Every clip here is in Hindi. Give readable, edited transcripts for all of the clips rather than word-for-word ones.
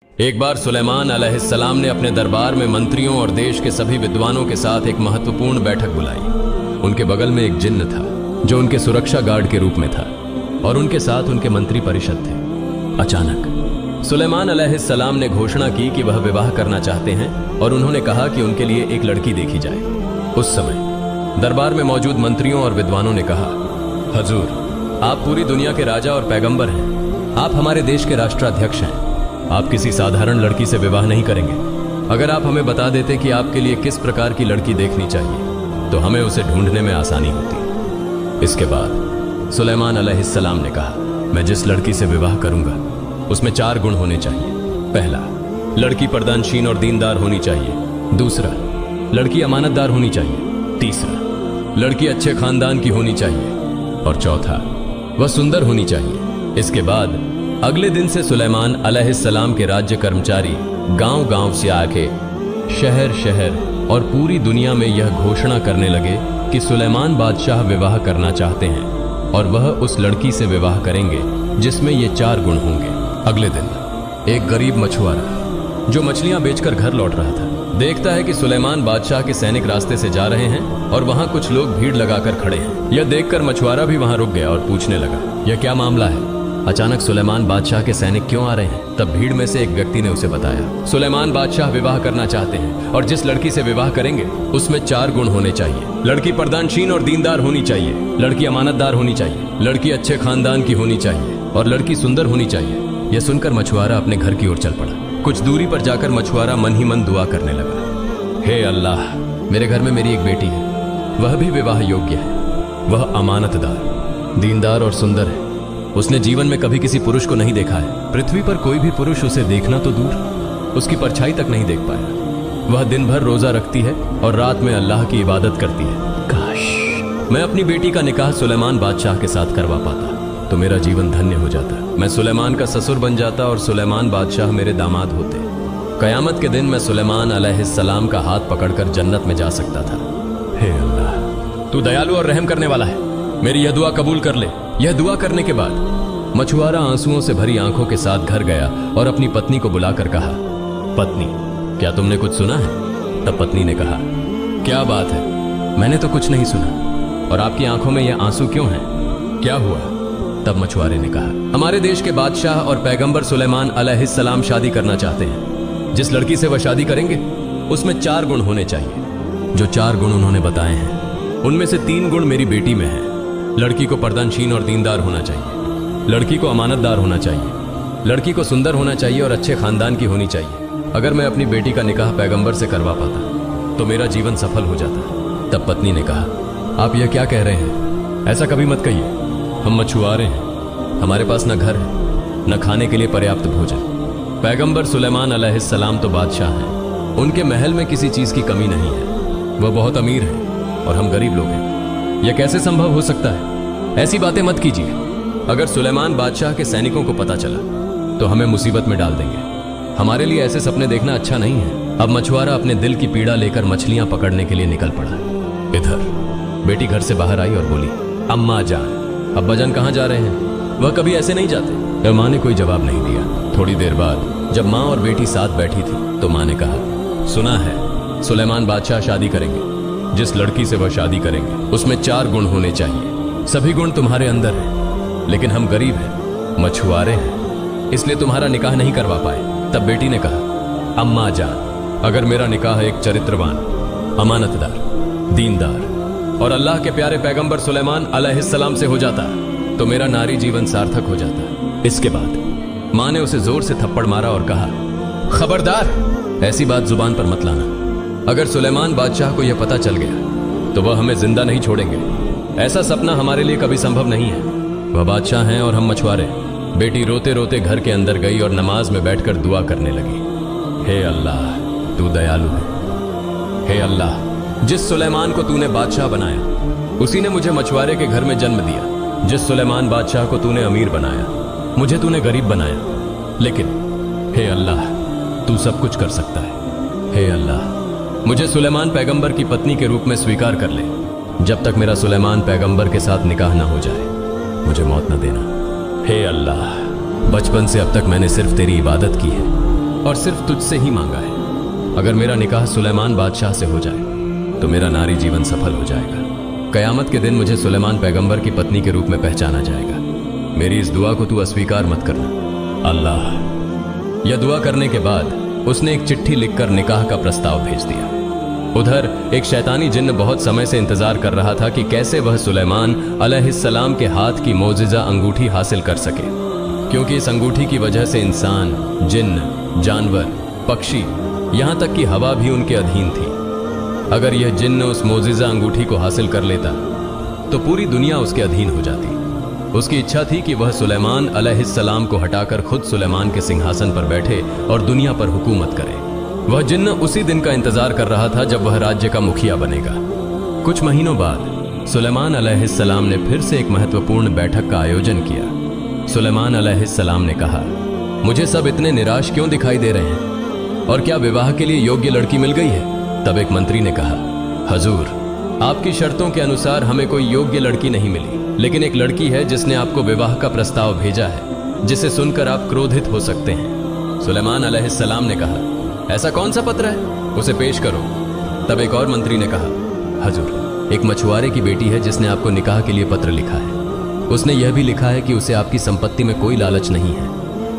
एक बार सुलेमान अलैहिस्सलाम ने अपने दरबार में मंत्रियों और देश के सभी विद्वानों के साथ एक महत्वपूर्ण बैठक बुलाई। उनके बगल में एक जिन्न था जो उनके सुरक्षा गार्ड के रूप में था और उनके साथ उनके मंत्री परिषद थे। अचानक सुलेमान अलैहिस्सलाम ने घोषणा की कि वह विवाह करना चाहते हैं और उन्होंने कहा कि उनके लिए एक लड़की देखी जाए। उस समय दरबार में मौजूद मंत्रियों और विद्वानों ने कहा, हजूर, आप पूरी दुनिया के राजा और पैगंबर हैं। आप हमारे देश के राष्ट्राध्यक्ष हैं। आप किसी साधारण लड़की से विवाह नहीं करेंगे। अगर आप हमें बता देते कि आपके लिए किस प्रकार की लड़की देखनी चाहिए तो हमें उसे ढूंढने में आसानी होती। इसके बाद सुलेमान अलैहिस्सलाम ने कहा, मैं जिस लड़की से विवाह करूंगा उसमें 4 गुण होने चाहिए। पहला, लड़की पर्दानशीन और दीनदार होनी चाहिए। दूसरा, लड़की अमानतदार होनी चाहिए। तीसरा, लड़की अच्छे खानदान की होनी चाहिए। और चौथा, वह सुंदर होनी चाहिए। इसके बाद अगले दिन से सुलेमान अलैहिस्सलाम के राज्य कर्मचारी गांव-गांव से आके शहर शहर और पूरी दुनिया में यह घोषणा करने लगे कि सुलेमान बादशाह विवाह करना चाहते हैं और वह उस लड़की से विवाह करेंगे जिसमें ये 4 गुण होंगे। अगले दिन एक गरीब मछुआरा जो मछलियां बेचकर घर लौट रहा था देखता है कि सुलेमान बादशाह के सैनिक रास्ते से जा रहे हैं और वहां कुछ लोग भीड़ लगाकर खड़े हैं। यह देखकर मछुआरा भी वहां रुक गया और पूछने लगा, यह क्या मामला है? अचानक सुलेमान बादशाह के सैनिक क्यों आ रहे हैं? तब भीड़ में से एक व्यक्ति ने उसे बताया, सुलेमान बादशाह विवाह करना चाहते हैं और जिस लड़की से विवाह करेंगे उसमें 4 गुण होने चाहिए। लड़की पर्दानशीन और दीनदार होनी चाहिए, लड़की अमानतदार होनी चाहिए, लड़की अच्छे खानदान की होनी चाहिए और लड़की सुंदर होनी चाहिए। यह सुनकर मछुआरा अपने घर की ओर चल पड़ा। कुछ दूरी पर जाकर मछुआरा मन ही मन दुआ करने लगा, हे अल्लाह, मेरे घर में मेरी एक बेटी है, वह भी विवाह योग्य है। वह अमानतदार, दीनदार और सुंदर है। उसने जीवन में कभी किसी पुरुष को नहीं देखा है। पृथ्वी पर कोई भी पुरुष उसे देखना तो दूर, उसकी परछाई तक नहीं देख पाया। वह दिन भर रोजा रखती है और रात में अल्लाह की इबादत करती है। काश मैं अपनी बेटी का निकाह सुलेमान बादशाह के साथ करवा पाता तो मेरा जीवन धन्य हो जाता। मैं सुलेमान का ससुर बन जाता और सुलेमान बादशाह मेरे दामाद होते। कयामत के दिन मैं सुलेमान अलैहिस्सलाम का हाथ पकड़कर जन्नत में जा सकता था। हे अल्लाह, तू दयालु और रहम करने वाला है, मेरी यह दुआ कबूल कर ले। यह दुआ करने के बाद मछुआरा आंसुओं से भरी आंखों के साथ घर गया और अपनी पत्नी को बुलाकर कहा, पत्नी, क्या तुमने कुछ सुना है? तब पत्नी ने कहा, क्या बात है, मैंने तो कुछ नहीं सुना। और आपकी आंखों में यह आंसू क्यों हैं? क्या हुआ? तब मछुआरे ने कहा, हमारे देश के बादशाह और पैगंबर सुलेमान अलैहिस्सलाम शादी करना चाहते हैं। जिस लड़की से वह शादी करेंगे उसमें 4 गुण होने चाहिए। जो 4 गुण उन्होंने बताए हैं उनमें से 3 गुण मेरी बेटी में है। लड़की को पर्दानशीन और दीनदार होना चाहिए, लड़की को अमानतदार होना चाहिए, लड़की को सुंदर होना चाहिए और अच्छे खानदान की होनी चाहिए। अगर मैं अपनी बेटी का निकाह पैगंबर से करवा पाता तो मेरा जीवन सफल हो जाता। तब पत्नी ने कहा, आप यह क्या कह रहे हैं? ऐसा कभी मत कहिए। हम मछुआरे हैं, हमारे पास न घर है न खाने के लिए पर्याप्त भोजन। पैगंबर सुलेमान अलैहिस्सलाम तो बादशाह हैं, उनके महल में किसी चीज की कमी नहीं है। वह बहुत अमीर है और हम गरीब लोग हैं। यह कैसे संभव हो सकता है? ऐसी बातें मत कीजिए। अगर सुलेमान बादशाह के सैनिकों को पता चला तो हमें मुसीबत में डाल देंगे। हमारे लिए ऐसे सपने देखना अच्छा नहीं है। अब मछुआरा अपने दिल की पीड़ा लेकर मछलियां पकड़ने के लिए निकल पड़ा। इधर बेटी घर से बाहर आई और बोली, अम्मा जान, अब्बा जान कहाँ जा रहे हैं? वह कभी ऐसे नहीं जाते। माँ ने कोई जवाब नहीं दिया। थोड़ी देर बाद जब माँ और बेटी साथ बैठी थी तो माँ ने कहा, सुना है सुलेमान बादशाह शादी करेंगे। जिस लड़की से वह शादी करेंगे उसमें 4 गुण होने चाहिए। सभी गुण तुम्हारे अंदर हैं, लेकिन हम गरीब हैं, मछुआरे हैं, इसलिए तुम्हारा निकाह नहीं करवा पाए। तब बेटी ने कहा, अम्मा जान, अगर मेरा निकाह एक चरित्रवान, अमानतदार, दीनदार और अल्लाह के प्यारे पैगंबर सुलेमान अलैहिस्सलाम से हो जाता तो मेरा नारी जीवन सार्थक हो जाता। इसके बाद माँ ने उसे जोर से थप्पड़ मारा और कहा, खबरदार, ऐसी बात जुबान पर मत लाना। अगर सुलेमान बादशाह को यह पता चल गया तो वह हमें जिंदा नहीं छोड़ेंगे। ऐसा सपना हमारे लिए कभी संभव नहीं है। वह बादशाह हैं और हम मछुआरे। बेटी रोते रोते घर के अंदर गई और नमाज में बैठकर दुआ करने लगी, हे अल्लाह, तू दयालु है। हे अल्लाह, जिस सुलेमान को तूने बादशाह बनाया उसी ने मुझे मछुआरे के घर में जन्म दिया। जिस सुलेमान बादशाह को तूने अमीर बनाया मुझे तूने गरीब बनाया। लेकिन हे अल्लाह, तू सब कुछ कर सकता है। हे अल्लाह, मुझे सुलेमान पैगंबर की पत्नी के रूप में स्वीकार कर ले। जब तक मेरा सुलेमान पैगंबर के साथ निकाह ना हो जाए मुझे मौत न देना। हे अल्लाह, बचपन से अब तक मैंने सिर्फ तेरी इबादत की है, और सिर्फ तुझसे ही मांगा है। अगर मेरा निकाह सुलेमान बादशाह से हो जाए तो मेरा नारी जीवन सफल हो जाएगा। कयामत के दिन मुझे सुलेमान पैगंबर की पत्नी के रूप में पहचाना जाएगा। मेरी इस दुआ को तू अस्वीकार मत करना अल्लाह। यह दुआ करने के बाद उसने एक चिट्ठी लिखकर निकाह का प्रस्ताव भेज दिया। उधर एक शैतानी जिन्न बहुत समय से इंतजार कर रहा था कि कैसे वह सुलेमान अलैहिस्सलाम के हाथ की मोजिजा अंगूठी हासिल कर सके, क्योंकि इस अंगूठी की वजह से इंसान, जिन्न, जानवर, पक्षी, यहां तक कि हवा भी उनके अधीन थी। अगर यह जिन्न उस मोजिजा अंगूठी को हासिल कर लेता तो पूरी दुनिया उसके अधीन हो जाती। उसकी इच्छा थी कि वह सुलेमान अलैहिस्सलाम को हटाकर खुद सुलेमान के सिंहासन पर बैठे और दुनिया पर हुकूमत करे। वह जिन्न उसी दिन का इंतजार कर रहा था जब वह राज्य का मुखिया बनेगा। कुछ महीनों बाद सुलेमान अलैहिस्सलाम ने फिर से एक महत्वपूर्ण बैठक का आयोजन किया। सुलेमान अलैहिस्सलाम ने कहा, मुझे सब इतने निराश क्यों दिखाई दे रहे हैं और क्या विवाह के लिए योग्य लड़की मिल गई है? तब एक मंत्री ने कहा, हजूर, आपकी शर्तों के अनुसार हमें कोई योग्य लड़की नहीं मिली, लेकिन एक लड़की है जिसने आपको विवाह का प्रस्ताव भेजा है, जिसे सुनकर आप क्रोधित हो सकते हैं। सुलेमान अलैहिस्सलाम ने कहा, ऐसा कौन सा पत्र है, उसे पेश करो। तब एक और मंत्री ने कहा, हजूर, एक मछुआरे की बेटी है जिसने आपको निकाह के लिए पत्र लिखा है। उसने यह भी लिखा है कि उसे आपकी संपत्ति में कोई लालच नहीं है,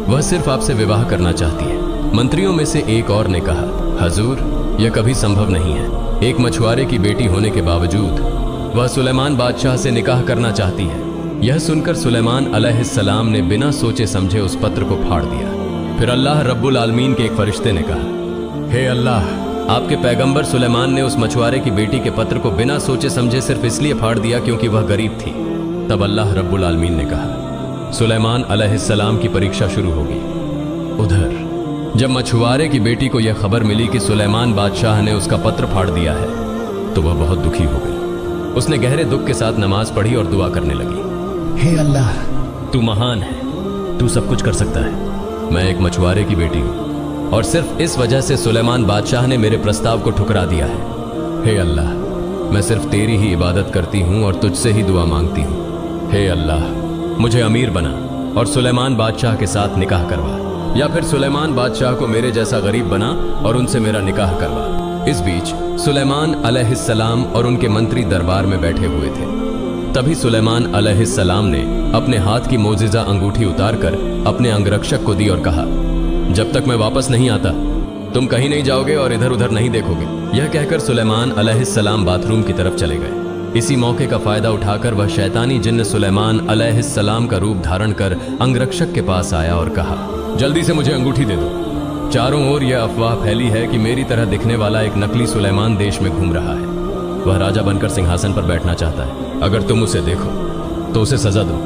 वह सिर्फ आपसे विवाह करना चाहती है। मंत्रियों में से एक और ने कहा, हजूर, यह कभी संभव नहीं है। एक मछुआरे की बेटी होने के बावजूद वह सुलेमान बादशाह से निकाह करना चाहती है। यह सुनकर सुलेमान अलैहिस्सलाम ने बिना सोचे समझे उस पत्र को फाड़ दिया। फिर अल्लाह रब्बुल आलमीन के एक फरिश्ते ने कहा, हे अल्लाह, आपके पैगंबर सुलेमान ने उस मछुआरे की बेटी के पत्र को बिना सोचे समझे सिर्फ इसलिए फाड़ दिया क्योंकि वह गरीब थी। तब अल्लाह रब्बुल आलमीन ने कहा, सुलेमान अलैहिस्सलाम की परीक्षा शुरू होगी। उधर जब मछुआरे की बेटी को यह खबर मिली कि सुलेमान बादशाह ने उसका पत्र फाड़ दिया है तो वह बहुत दुखी हो गई। उसने गहरे दुख के साथ नमाज पढ़ी और दुआ करने लगी, हे अल्लाह, तू महान है, तू सब कुछ कर सकता है। मैं एक मछुआरे की बेटी हूं और सिर्फ इस वजह से सुलेमान बादशाह ने मेरे प्रस्ताव को ठुकरा दिया है। हे अल्लाह, मैं सिर्फ तेरी ही इबादत करती हूं और तुझसे ही दुआ मांगती हूं। हे अल्लाह, मुझे अमीर बना और सुलेमान बादशाह के साथ निकाह करवा, या फिर सुलेमान बादशाह को मेरे जैसा गरीब बना और उनसे मेरा निकाह करवा। इस बीच सुलेमान अलैहिस्सलाम और उनके मंत्री दरबार में बैठे हुए थे। तभी सुलेमान अलैहिस्सलाम ने अपने हाथ की मोजिजा अंगूठी उतारकर अपने अंगरक्षक को दी और कहा, जब तक मैं वापस नहीं आता तुम कहीं नहीं जाओगे और इधर उधर नहीं देखोगे। यह कहकर सुलेमान अलैहिस्सलाम बाथरूम की तरफ चले गए। इसी मौके का फायदा उठाकर वह शैतानी जिन्न सुलेमान अलैहिस्सलाम का रूप धारण कर अंगरक्षक के पास आया और कहा, जल्दी से मुझे अंगूठी दे दो। चारों ओर यह अफवाह फैली है कि मेरी तरह दिखने वाला एक नकली सुलेमान देश में घूम रहा है। वह राजा बनकर सिंहासन पर बैठना चाहता है। अगर तुम उसे देखो तो उसे सजा दो।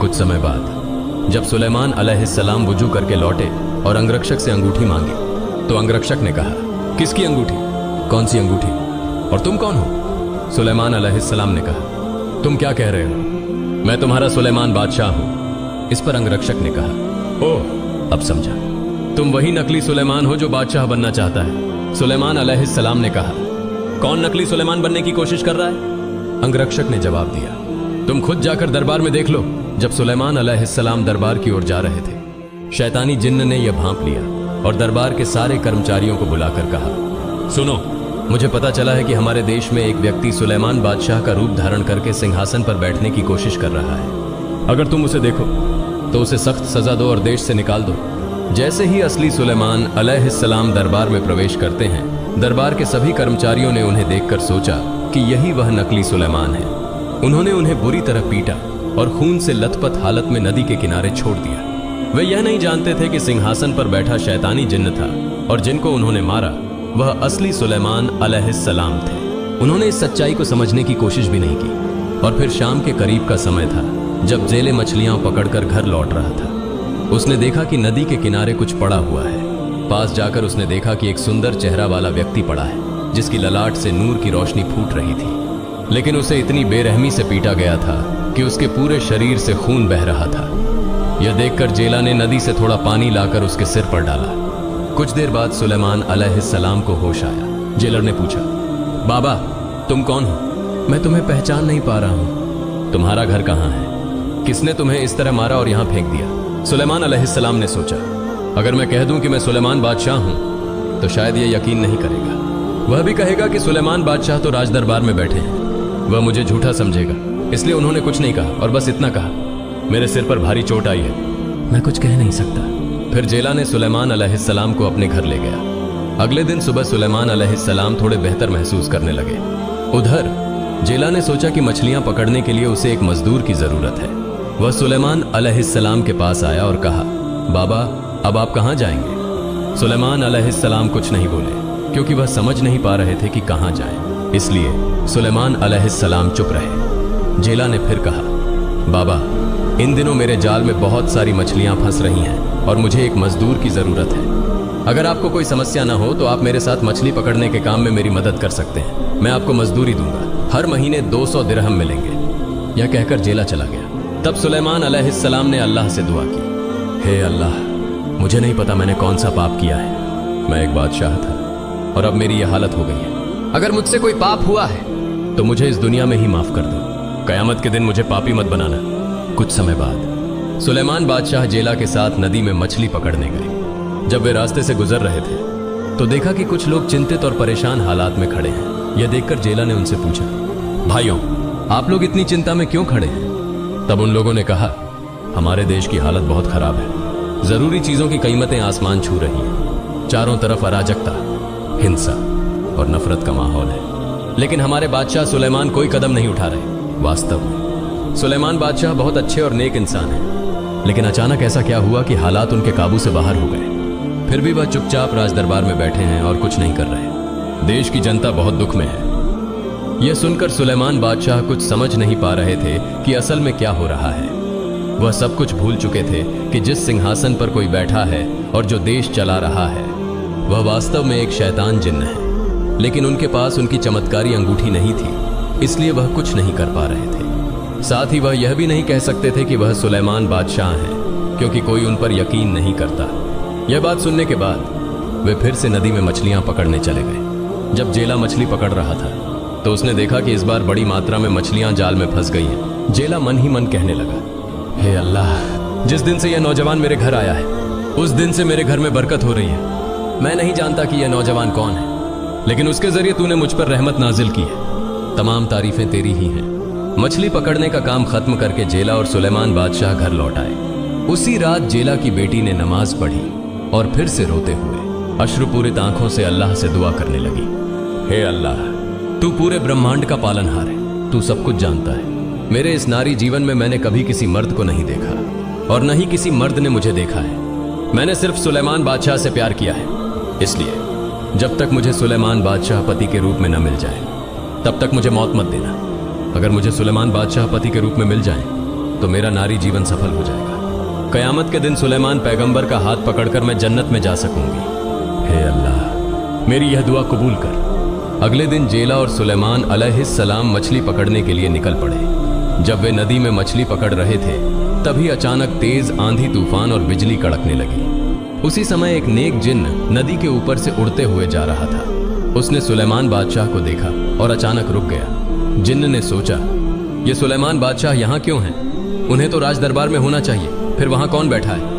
कुछ समय बाद जब सुलेमान अलैहिस्सलाम वुजू करके लौटे और अंगरक्षक से अंगूठी मांगी तो अंगरक्षक ने कहा, किसकी अंगूठी? कौन सी अंगूठी? और तुम कौन हो? सुलेमान अलैहिस्सलाम ने कहा, तुम क्या कह रहे हो? मैं तुम्हारा सुलेमान बादशाह हूं। इस पर अंगरक्षक ने कहा, ओह, अब समझा, तुम वही नकली सुलेमान हो जो बादशाह बनना चाहता है। सुलेमान अलैहिस्सलाम ने कहा, कौन नकली सुलेमान बनने की कोशिश कर रहा है? अंगरक्षक ने जवाब दिया, तुम खुद जाकर दरबार में देख लो। जब सुलेमान अलैहिस्सलाम दरबार की ओर जा रहे थे, शैतानी जिन्न ने यह भांप लिया और दरबार के सारे कर्मचारियों को बुलाकर कहा, सुनो, मुझे पता चला है कि हमारे देश में एक व्यक्ति सुलेमान बादशाह का रूप धारण करके सिंहासन पर बैठने की कोशिश कर रहा है। अगर तुम उसे देखो तो उसे सख्त सजा दो और देश से निकाल दो। जैसे ही असली सुलेमान अलैहिस्सलाम दरबार में प्रवेश करते हैं, दरबार के सभी कर्मचारियों ने उन्हें देखकर सोचा कि यही वह नकली सुलेमान है। उन्होंने उन्हें बुरी तरह पीटा और खून से लथपथ हालत में नदी के किनारे छोड़ दिया। वे यह नहीं जानते थे कि सिंहासन पर बैठा शैतानी जिन्न था और जिनको उन्होंने मारा वह असली सुलेमान अलैहिस्सलाम थे। उन्होंने इस सच्चाई को समझने की कोशिश भी नहीं की। और फिर शाम के करीब का समय था जब जेले मछलियां पकड़कर घर लौट रहा था। उसने देखा कि नदी के किनारे कुछ पड़ा हुआ है। पास जाकर उसने देखा कि एक सुंदर चेहरा वाला व्यक्ति पड़ा है जिसकी ललाट से नूर की रोशनी फूट रही थी, लेकिन उसे इतनी बेरहमी से पीटा गया था कि उसके पूरे शरीर से खून बह रहा था। यह देखकर जेला ने नदी से थोड़ा पानी लाकर उसके सिर पर डाला। कुछ देर बाद सुलेमान अलैहिस्सलाम को होश आया। जेलर ने पूछा, बाबा तुम कौन हो? मैं तुम्हें पहचान नहीं पा रहा हूं। तुम्हारा घर कहाँ है? किसने तुम्हें इस तरह मारा और यहां फेंक दिया? सुलेमान अलैहिस्सलाम ने सोचा, अगर मैं कह दूं कि मैं सुलेमान बादशाह हूं तो शायद यह यकीन नहीं करेगा। वह भी कहेगा कि सुलेमान बादशाह तो राज दरबार में बैठे हैं। वह मुझे झूठा समझेगा, इसलिए उन्होंने कुछ नहीं कहा और बस इतना कहा, मेरे सिर पर भारी चोट आई है, मैं कुछ कह नहीं सकता। फिर जेला ने सुलेमान अलैहिस्सलाम को अपने घर ले गया। अगले दिन सुबह सुलेमान अलैहिस्सलाम थोड़े बेहतर महसूस करने लगे। उधर जेला ने सोचा कि मछलियां पकड़ने के लिए उसे एक मजदूर की जरूरत है। वह सुलेमान अलैहिस्सलाम के पास आया और कहा, बाबा अब आप कहां जाएंगे? सुलेमान अलैहिस्सलाम कुछ नहीं बोले क्योंकि वह समझ नहीं पा रहे थे कि कहां जाएं। इसलिए सुलेमान अलैहिस्सलाम चुप रहे। जेला ने फिर कहा, बाबा इन दिनों मेरे जाल में बहुत सारी मछलियां फंस रही हैं और मुझे एक मजदूर की जरूरत है। अगर आपको कोई समस्या ना हो तो आप मेरे साथ मछली पकड़ने के काम में मेरी मदद कर सकते हैं। मैं आपको मजदूरी दूंगा, हर महीने 200 दिरहम मिलेंगे। यह कहकर जेला चला गया। तब सुलेमान अलैहिस्सलाम ने अल्लाह से दुआ की, हे अल्लाह, मुझे नहीं पता मैंने कौन सा पाप किया है। मैं एक बादशाह था और अब मेरी यह हालत हो गई है। अगर मुझसे कोई पाप हुआ है तो मुझे इस दुनिया में ही माफ कर दो। कयामत के दिन मुझे पापी मत बनाना। कुछ समय बाद सुलेमान बादशाह जेला के साथ नदी में मछली पकड़ने गए। जब वे रास्ते से गुजर रहे थे तो देखा कि कुछ लोग चिंतित और परेशान हालात में खड़े हैं। यह देखकर जेला ने उनसे पूछा, भाइयों आप लोग इतनी चिंता में क्यों खड़े हैं? तब उन लोगों ने कहा, हमारे देश की हालत बहुत खराब है। जरूरी चीजों की कीमतें आसमान छू रही हैं। चारों तरफ अराजकता, हिंसा और नफरत का माहौल है, लेकिन हमारे बादशाह सुलेमान कोई कदम नहीं उठा रहे। वास्तव में सुलेमान बादशाह बहुत अच्छे और नेक इंसान हैं, लेकिन अचानक ऐसा क्या हुआ कि हालात उनके काबू से बाहर हो गए। फिर भी वह चुपचाप राज दरबार में बैठे हैं और कुछ नहीं कर रहे। देश की जनता बहुत दुख में है। यह सुनकर सुलेमान बादशाह कुछ समझ नहीं पा रहे थे कि असल में क्या हो रहा है। वह सब कुछ भूल चुके थे कि जिस सिंहासन पर कोई बैठा है और जो देश चला रहा है वह वास्तव में एक शैतान जिन्न है। लेकिन उनके पास उनकी चमत्कारी अंगूठी नहीं थी, इसलिए वह कुछ नहीं कर पा रहे थे। साथ ही वह यह भी नहीं कह सकते थे कि वह सुलेमान बादशाह हैं, क्योंकि कोई उन पर यकीन नहीं करता। यह बात सुनने के बाद वे फिर से नदी में मछलियां पकड़ने चले गए। जब जेला मछली पकड़ रहा था तो उसने देखा कि इस बार बड़ी मात्रा में मछलियां जाल में फंस गई हैं। जेला मन ही मन कहने लगा, हे अल्लाह, जिस दिन से यह नौजवान मेरे घर आया है उस दिन से मेरे घर में बरकत हो रही है। मैं नहीं जानता कि यह नौजवान कौन है, लेकिन उसके जरिए तूने मुझ पर रहमत नाजिल की है। तमाम तारीफें तेरी ही हैं। मछली पकड़ने का काम खत्म करके जेला और सुलेमान बादशाह घर लौट आए। उसी रात जेला की बेटी ने नमाज पढ़ी और फिर से रोते हुए अश्रुपूरित आंखों से अल्लाह से दुआ करने लगी, हे अल्लाह, तू पूरे ब्रह्मांड का पालनहार है, तू सब कुछ जानता है। मेरे इस नारी जीवन में मैंने कभी किसी मर्द को नहीं देखा और न ही किसी मर्द ने मुझे देखा है। मैंने सिर्फ सुलेमान बादशाह से प्यार किया है, इसलिए जब तक मुझे सुलेमान बादशाह पति के रूप में न मिल जाए तब तक मुझे मौत मत देना। अगर मुझे सुलेमान बादशाह पति के रूप में मिल जाए तो मेरा नारी जीवन सफल हो जाएगा। कयामत के दिन सुलेमान पैगंबर का हाथ पकड़कर मैं जन्नत में जा सकूंगी। हे अल्लाह, मेरी यह दुआ कबूल कर। अगले दिन जेला और सुलेमान अलैहिस्सलाम मछली पकड़ने के लिए निकल पड़े। जब वे नदी में मछली पकड़ रहे थे तभी अचानक तेज आंधी तूफान और बिजली कड़कने लगी। उसी समय एक नेक जिन्न नदी के ऊपर से उड़ते हुए जा रहा था। उसने सुलेमान बादशाह को देखा और अचानक रुक गया। जिन्न ने सोचा, ये सुलेमान बादशाह यहाँ क्यों हैं? उन्हें तो राज दरबार में होना चाहिए, फिर वहां कौन बैठा है?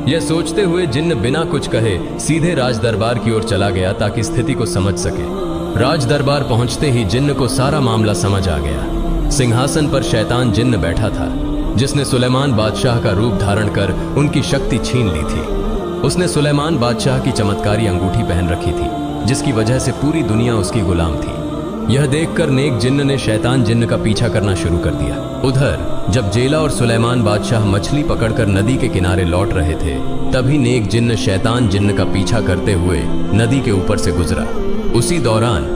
यह सोचते हुए जिन्न बिना कुछ कहे सीधे राज दरबार की ओर चला गया ताकि स्थिति को समझ सके। राज दरबार पहुंचते ही जिन्न को सारा मामला समझ आ गया। सिंहासन पर शैतान जिन्न बैठा था, जिसने सुलेमान बादशाह का रूप धारण कर उनकी शक्ति छीन ली थी। उसने सुलेमान बादशाह की चमत्कारी अंगूठी पहन रखी थी, जिसकी वजह से पूरी दुनिया उसकी गुलाम थी। यह देखकर नेक जिन्न ने शैतान जिन्न का पीछा करना शुरू कर दिया। उधर जब जेला और सुलेमान बादशाह मछली पकड़कर नदी के किनारे लौट रहे थे तभी नेक जिन्न शैतान जिन्न का पीछा करते हुए नदी के ऊपर से गुजरा। उसी दौरान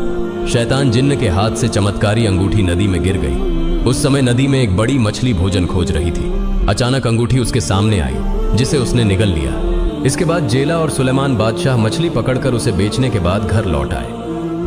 शैतान जिन्न के हाथ से चमत्कारी अंगूठी नदी में गिर गई। उस समय नदी में एक बड़ी मछली भोजन खोज रही थी। अचानक अंगूठी उसके सामने आई, जिसे उसने निगल लिया। इसके बाद जेला और सुलेमान बादशाह मछली पकड़कर उसे बेचने के बाद घर लौट आए।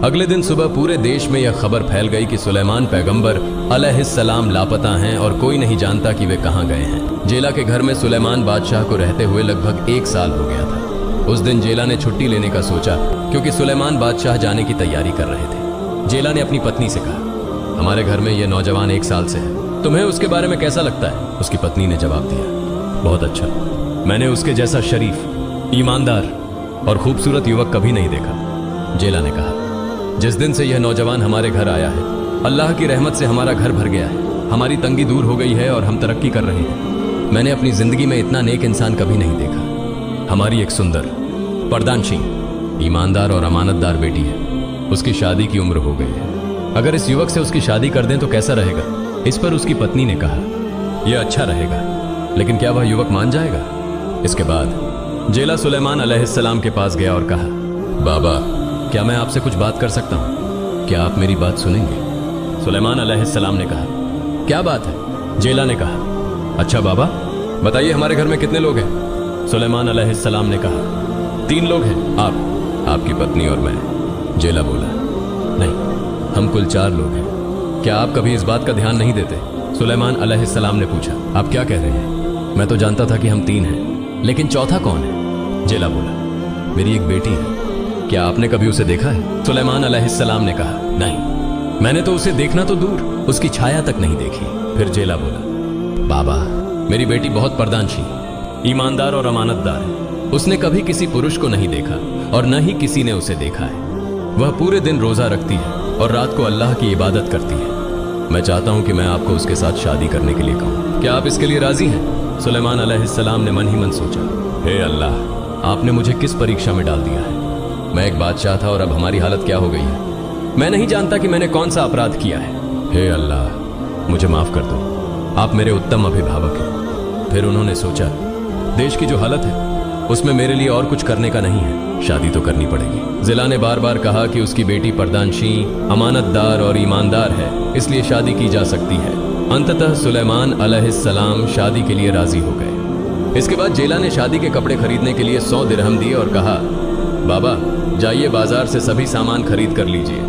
अगले दिन सुबह पूरे देश में यह खबर फैल गई कि सुलेमान पैगंबर अलैहिस्सलाम लापता हैं और कोई नहीं जानता कि वे कहां गए हैं। जेला के घर में सुलेमान बादशाह को रहते हुए लगभग 1 साल हो गया था। उस दिन जेला ने छुट्टी लेने का सोचा क्योंकि सुलेमान बादशाह जाने की तैयारी कर रहे थे। जेला ने अपनी पत्नी से कहा, हमारे घर में यह नौजवान 1 साल से है, तुम्हें उसके बारे में कैसा लगता है? उसकी पत्नी ने जवाब दिया, बहुत अच्छा, मैंने उसके जैसा शरीफ, ईमानदार और खूबसूरत युवक कभी नहीं देखा। जेला ने कहा, जिस दिन से यह नौजवान हमारे घर आया है, अल्लाह की रहमत से हमारा घर भर गया है, हमारी तंगी दूर हो गई है और हम तरक्की कर रहे हैं। मैंने अपनी जिंदगी में इतना नेक इंसान कभी नहीं देखा। हमारी एक सुंदर, पर्दानशी, ईमानदार और अमानतदार बेटी है। उसकी शादी की उम्र हो गई है। अगर इस युवक से उसकी शादी कर दें तो कैसा रहेगा? इस पर उसकी पत्नी ने कहा, यह अच्छा रहेगा, लेकिन क्या वह युवक मान जाएगा? इसके बाद जेला सुलेमान अलैहिस्सलाम के पास गया और कहा, बाबा, क्या मैं आपसे कुछ बात कर सकता हूं? क्या आप मेरी बात सुनेंगे? सुलेमान अलैहिस्सलाम ने कहा, क्या बात है? जेला ने कहा, अच्छा बाबा, बताइए हमारे घर में कितने लोग हैं? सुलेमान अलैहिस्सलाम ने कहा, 3 लोग हैं, आप, आपकी पत्नी और मैं। जेला बोला, नहीं, हम कुल 4 लोग हैं। क्या आप कभी इस बात का ध्यान नहीं देते? सुलेमान अलैहिस्सलाम ने पूछा, आप क्या कह रहे हैं? मैं तो जानता था कि हम 3 हैं, लेकिन चौथा कौन है? जेला बोला, मेरी एक बेटी है। क्या आपने कभी उसे देखा है? सुलेमान अलैहिस्सलाम ने कहा, नहीं, मैंने तो उसे देखना तो दूर, उसकी छाया तक नहीं देखी। फिर जेला बोला, बाबा, मेरी बेटी बहुत पर्दानशी, ईमानदार और अमानतदार है। उसने कभी किसी पुरुष को नहीं देखा और न ही किसी ने उसे देखा है। वह पूरे दिन रोजा रखती है और रात को अल्लाह की इबादत करती है। मैं चाहता हूं कि मैं आपको उसके साथ शादी करने के लिए कहूं। क्या आप इसके लिए राजी हैं? सुलेमान अलैहिस्सलाम ने मन ही मन सोचा, हे अल्लाह, आपने मुझे किस परीक्षा में डाल दिया है? मैं एक बादशाह था और अब हमारी हालत क्या हो गई है? मैं नहीं जानता कि मैंने कौन सा अपराध किया है। हे अल्लाह, मुझे माफ कर दो, आप मेरे उत्तम अभिभावक हैं। फिर उन्होंने सोचा, देश की जो हालत है उसमें मेरे लिए और कुछ करने का नहीं है, शादी तो करनी पड़ेगी। जिला ने बार बार कहा कि उसकी बेटी पर्दानशी, अमानतदार और ईमानदार है, इसलिए शादी की जा सकती है। अंततः सुलेमान अलैहिस्सलाम शादी के लिए राजी हो गए। इसके बाद जेला ने शादी के कपड़े खरीदने के लिए 100 दिरहम दिए और कहा, बाबा, जाइए बाजार से सभी सामान खरीद कर लीजिए।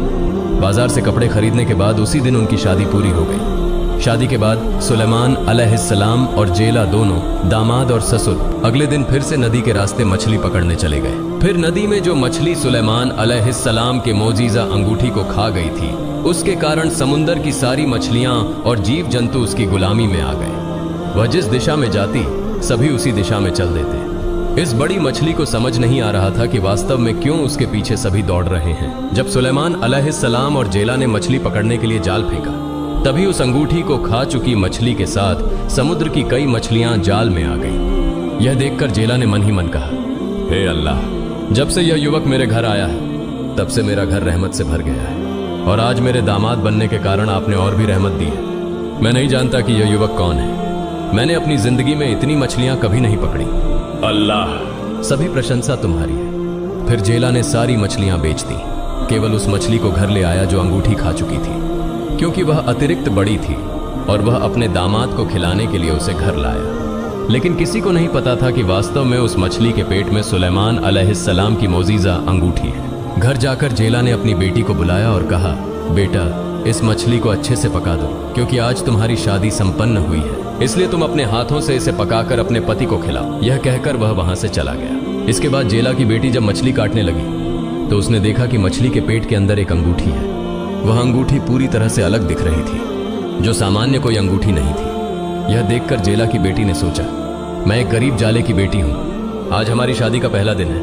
बाजार से कपड़े खरीदने के बाद उसी दिन उनकी शादी पूरी हो गई। शादी के बाद सुलेमान अलैहिस्सलाम और जेला दोनों, दामाद और ससुर, अगले दिन फिर से नदी के रास्ते मछली पकड़ने चले गए। फिर नदी में जो मछली सुलेमान अलैहिस्सलाम के मोजीजा अंगूठी को खा गई थी, उसके कारण समुंदर की सारी मछलियां और जीव जंतु उसकी गुलामी में आ गए। वह जिस दिशा में जाती, सभी उसी दिशा में चल देते। इस बड़ी मछली को समझ नहीं आ रहा था कि वास्तव में क्यों उसके पीछे सभी दौड़ रहे हैं। जब सुलेमान अलैहिस्सलाम और जेला ने मछली पकड़ने के लिए जाल फेंका, तभी उस अंगूठी को खा चुकी मछली के साथ समुद्र की कई मछलियां जाल में आ गईं। यह देखकर जेला ने मन ही मन कहा, हे अल्लाह, जब से यह युवक मेरे घर आया है, तब से मेरा घर रहमत से भर गया है, और आज मेरे दामाद बनने के कारण आपने और भी रहमत दी है। मैं नहीं जानता कि यह युवक कौन है। मैंने अपनी जिंदगी में इतनी मछलियां कभी नहीं पकड़ी। अल्लाह, सभी प्रशंसा तुम्हारी है। फिर जेला ने सारी मछलियां बेच दी, केवल उस मछली को घर ले आया जो अंगूठी खा चुकी थी, क्योंकि वह अतिरिक्त बड़ी थी और वह अपने दामाद को खिलाने के लिए उसे घर लाया। लेकिन किसी को नहीं पता था कि वास्तव में उस मछली के पेट में सुलेमान अलैहिस्सलाम की मोजीजा अंगूठी है। घर जाकर जेला ने अपनी बेटी को बुलाया और कहा, बेटा, इस मछली को अच्छे से पका दो, क्योंकि आज तुम्हारी शादी संपन्न हुई है, इसलिए तुम अपने हाथों से इसे पकाकर अपने पति को खिलाओ। यह कहकर वह वहां से चला गया। इसके बाद जेला की बेटी जब मछली काटने लगी तो उसने देखा कि मछली के पेट के अंदर एक अंगूठी है। वह अंगूठी पूरी तरह से अलग दिख रही थी, जो सामान्य कोई अंगूठी नहीं थी। यह देखकर जेला की बेटी ने सोचा, मैं एक गरीब जाले की बेटी हूँ, आज हमारी शादी का पहला दिन है,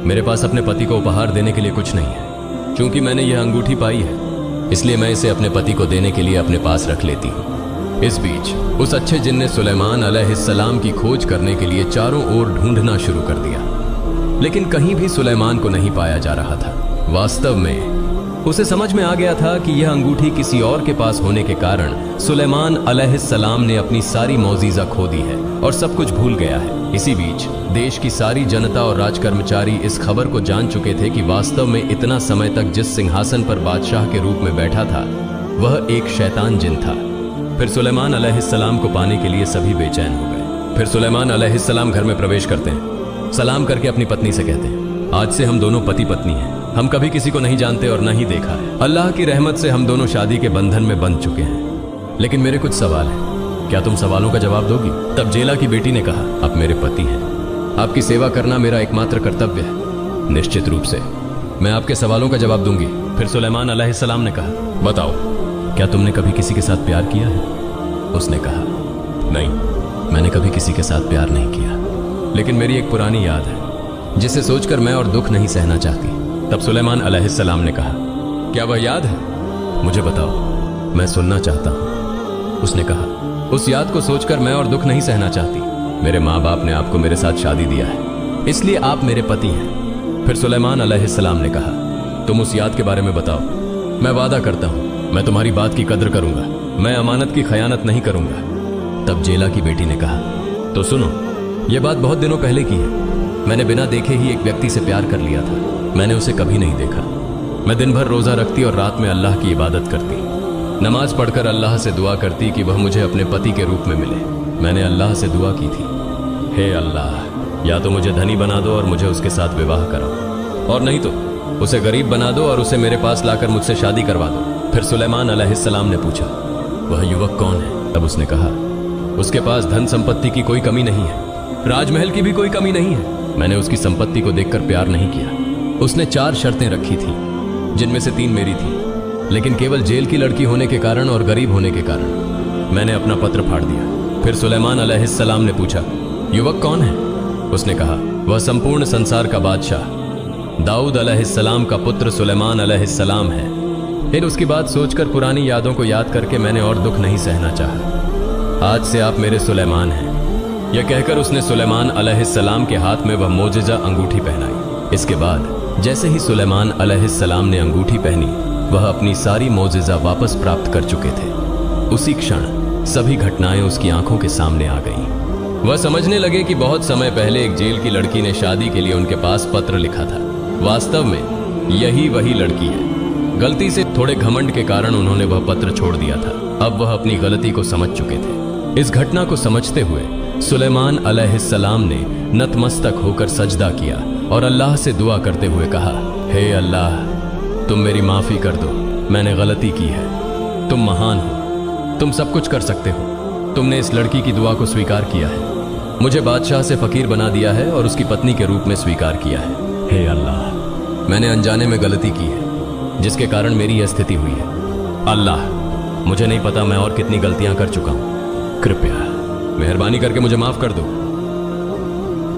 मेरे पास अपने पति को उपहार देने के लिए कुछ नहीं है। क्योंकि मैंने यह अंगूठी पाई है, इसलिए मैं इसे अपने पति को देने के लिए अपने पास रख लेती हूँ। इस बीच उस अच्छे जिन ने सुलेमान अलैहिस्सलाम की खोज करने के लिए चारों ओर ढूंढना शुरू कर दिया, लेकिन कहीं भी सुलेमान को नहीं पाया जा रहा था। वास्तव में उसे समझ में आ गया था कि यह अंगूठी किसी और के पास होने के कारण सुलेमान अलैहिस्सलाम ने अपनी सारी मौजीजा खो दी है और सब कुछ भूल गया है। इसी बीच देश की सारी जनता और राजकर्मचारी इस खबर को जान चुके थे कि वास्तव में इतना समय तक जिस सिंहासन पर बादशाह के रूप में बैठा था, वह एक शैतान जिन था। फिर सुलेमान अलैहिस्सलाम को पाने के लिए सभी बेचैन हो गए। फिर सुलेमान अलैहिस्सलाम घर में प्रवेश करते हैं, सलाम करके अपनी पत्नी से कहते हैं, आज से हम दोनों पति पत्नी हैं। हम कभी किसी को नहीं जानते और न ही देखा है। अल्लाह की रहमत से हम दोनों शादी के बंधन में बंध चुके हैं। लेकिन मेरे कुछ सवाल हैं, क्या तुम सवालों का जवाब दोगी? तब जेला की बेटी ने कहा, आप मेरे पति हैं, आपकी सेवा करना मेरा एकमात्र कर्तव्य है। निश्चित रूप से मैं आपके सवालों का जवाब दूंगी। फिर सुलेमान अलैहिस्सलाम ने कहा, बताओ, क्या तुमने कभी किसी के साथ प्यार किया है? उसने कहा, नहीं, मैंने कभी किसी के साथ प्यार नहीं किया, लेकिन मेरी एक पुरानी याद है। जिसे सोचकर मैं और दुख नहीं सहना चाहती। तब सुलेमान अलैहिस्सलाम ने कहा, क्या वह याद है? मुझे बताओ, मैं सुनना चाहता हूं। उसने कहा, उस याद को सोचकर मैं और दुख नहीं सहना चाहती। मेरे माँ बाप ने आपको मेरे साथ शादी दिया है, इसलिए आप मेरे पति हैं। फिर सुलेमान अलैहिस्सलाम ने कहा, तुम उस याद के बारे में बताओ। मैं वादा करता हूं, मैं तुम्हारी बात की कद्र करूंगा, मैं अमानत की खयानत नहीं करूंगा। तब जेला की बेटी ने कहा, तो सुनो, यह बात बहुत दिनों पहले की है। मैंने बिना देखे ही एक व्यक्ति से प्यार कर लिया था। मैंने उसे कभी नहीं देखा। मैं दिन भर रोजा रखती और रात में अल्लाह की इबादत करती, नमाज पढ़कर अल्लाह से दुआ करती कि वह मुझे अपने पति के रूप में मिले। मैंने अल्लाह से दुआ की थी, हे अल्लाह, या तो मुझे धनी बना दो और मुझे उसके साथ विवाह कराओ, और नहीं तो उसे गरीब बना दो और उसे मेरे पास लाकर मुझसे शादी करवा दो। फिर सुलेमान अलैहिस्सलाम ने पूछा, वह युवक कौन है? तब उसने कहा, उसके पास धन संपत्ति की कोई कमी नहीं है, राजमहल की भी कोई कमी नहीं है। मैंने उसकी संपत्ति को देखकर प्यार नहीं किया। उसने 4 शर्तें रखी थी, जिनमें से 3 मेरी थी, लेकिन केवल जेल की लड़की होने के कारण और गरीब होने के कारण मैंने अपना पत्र फाड़ दिया। फिर सुलेमान अलैहिस्सलाम ने पूछा, युवक कौन है? उसने कहा, वह संपूर्ण संसार का बादशाह दाऊद अलैहिस्सलाम का पुत्र सुलेमान अलैहिस्सलाम है। फिर उसकी बात सोचकर पुरानी यादों को याद करके मैंने और दुख नहीं सहना चाहा। आज से आप मेरे सुलेमान हैं। यह कहकर उसने सुलेमान अलैहिस्सलाम के हाथ में वह मोजिजा अंगूठी पहनाई। इसके बाद जैसे ही सुलेमान अलैहिस्सलाम ने अंगूठी पहनी, वह अपनी सारी मोजिजा वापस प्राप्त कर चुके थे। उसी क्षण सभी घटनाएं उसकी आंखों के सामने आ गईं। वह समझने लगे कि बहुत समय पहले एक जेल की लड़की ने शादी के लिए उनके पास पत्र लिखा था। वास्तव में यही वही लड़की है। गलती से थोड़े घमंड के कारण उन्होंने वह पत्र छोड़ दिया था। अब वह अपनी गलती को समझ चुके थे। इस घटना को समझते हुए सुलेमान अलैहिस्सलाम ने नतमस्तक होकर सजदा किया और अल्लाह से दुआ करते हुए कहा, हे अल्लाह, तुम मेरी माफ़ी कर दो, मैंने गलती की है। तुम महान हो, तुम सब कुछ कर सकते हो। तुमने इस लड़की की दुआ को स्वीकार किया है, मुझे बादशाह से फ़कीर बना दिया है और उसकी पत्नी के रूप में स्वीकार किया है। हे अल्लाह, मैंने अनजाने में गलती की है, जिसके कारण मेरी यह स्थिति हुई है। अल्लाह, मुझे नहीं पता मैं और कितनी गलतियां कर चुका हूं। कृपया मेहरबानी करके मुझे माफ़ कर दो।